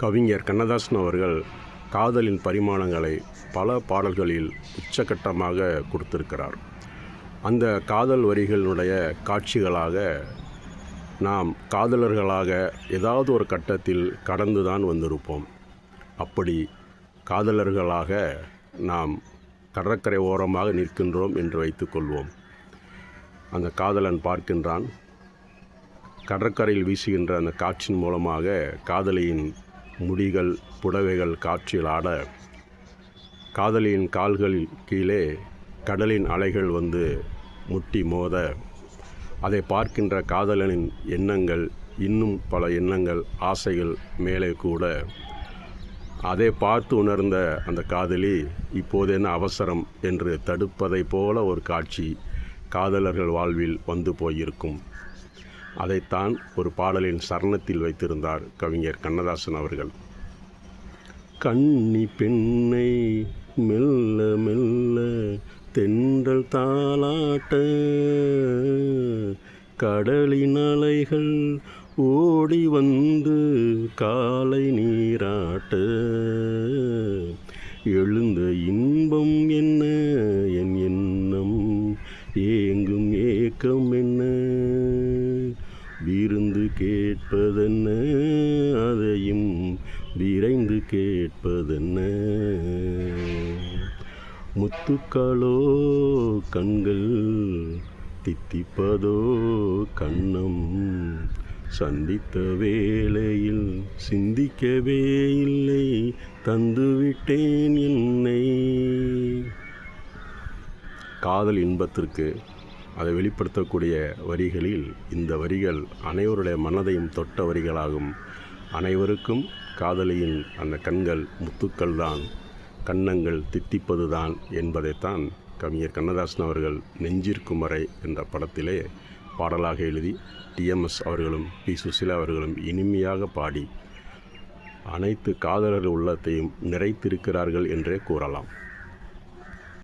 கவிஞர் கண்ணதாசன் அவர்கள் காதலின் பரிமாணங்களை பல பாடல்களில் உச்சகட்டமாக கொடுத்திருக்கிறார். அந்த காதல் வரிகளுடைய காட்சிகளாக நாம் காதலர்களாக ஏதாவது ஒரு கட்டத்தில் கடந்துதான் வந்திருப்போம். அப்படி காதலர்களாக நாம் கடற்கரை ஓரமாக நிற்கின்றோம் என்று வைத்துக்கொள்வோம். அந்த காதலன் பார்க்கின்றான். கடற்கரையில் வீசுகின்ற அந்த காற்றின் மூலமாக காதலியின் முடிகள் புடவைகள் காற்றில் ஆட, காதலியின் கால்களில் கீழே கடலின் அலைகள் வந்து முட்டி மோத, அதை பார்க்கின்ற காதலனின் எண்ணங்கள், இன்னும் பல எண்ணங்கள், ஆசைகள் மேலே கூட, அதை பார்த்து உணர்ந்த அந்த காதலி இப்போது என்ன அவசரம் என்று தடுப்பதை போல ஒரு காட்சி காதலர்கள் வாழ்வில் வந்து போயிருக்கும். அதைத்தான் ஒரு பாடலின் சரணத்தில் வைத்திருந்தார் கவிஞர் கண்ணதாசன் அவர்கள். கன்னி பெண்ணை மெல்ல மெல்ல தென்றல் தாலாட்ட, கடலின் அலைகள் ஓடி வந்து காலை நீராட்ட, எழுந்த இன்பம் என்ன என் எண்ணம் ஏங்கும் ஏக்கம் என்ன, விருந்து கேட்பதென்ன அதையும் விரைந்து கேட்பதென்ன, முத்துக்களோ கண்கள் தித்திப்பதோ கண்ணம், சந்தித்த வேளையில் சிந்திக்கவே இல்லை தந்துவிட்டேன் என்னை. காதல் இன்பத்திற்கு அதை வெளிப்படுத்தக்கூடிய வரிகளில் இந்த வரிகள் அனைவருடைய மனதையும் தொட்ட வரிகளாகும். அனைவருக்கும் காதலியின் அந்த கண்கள் முத்துக்கள் தான், கன்னங்கள் தித்திப்பது தான் என்பதைத்தான் கவிஞர் கண்ணதாசன் அவர்கள் நெஞ்சிற்கும் வரை என்ற படத்திலே பாடலாக எழுதி டிஎம்எஸ் அவர்களும் பி சுசிலா அவர்களும் இனிமையாக பாடி அனைத்து காதலர்கள் உள்ளத்தையும் நிறைத்திருக்கிறார்கள் என்றே கூறலாம்.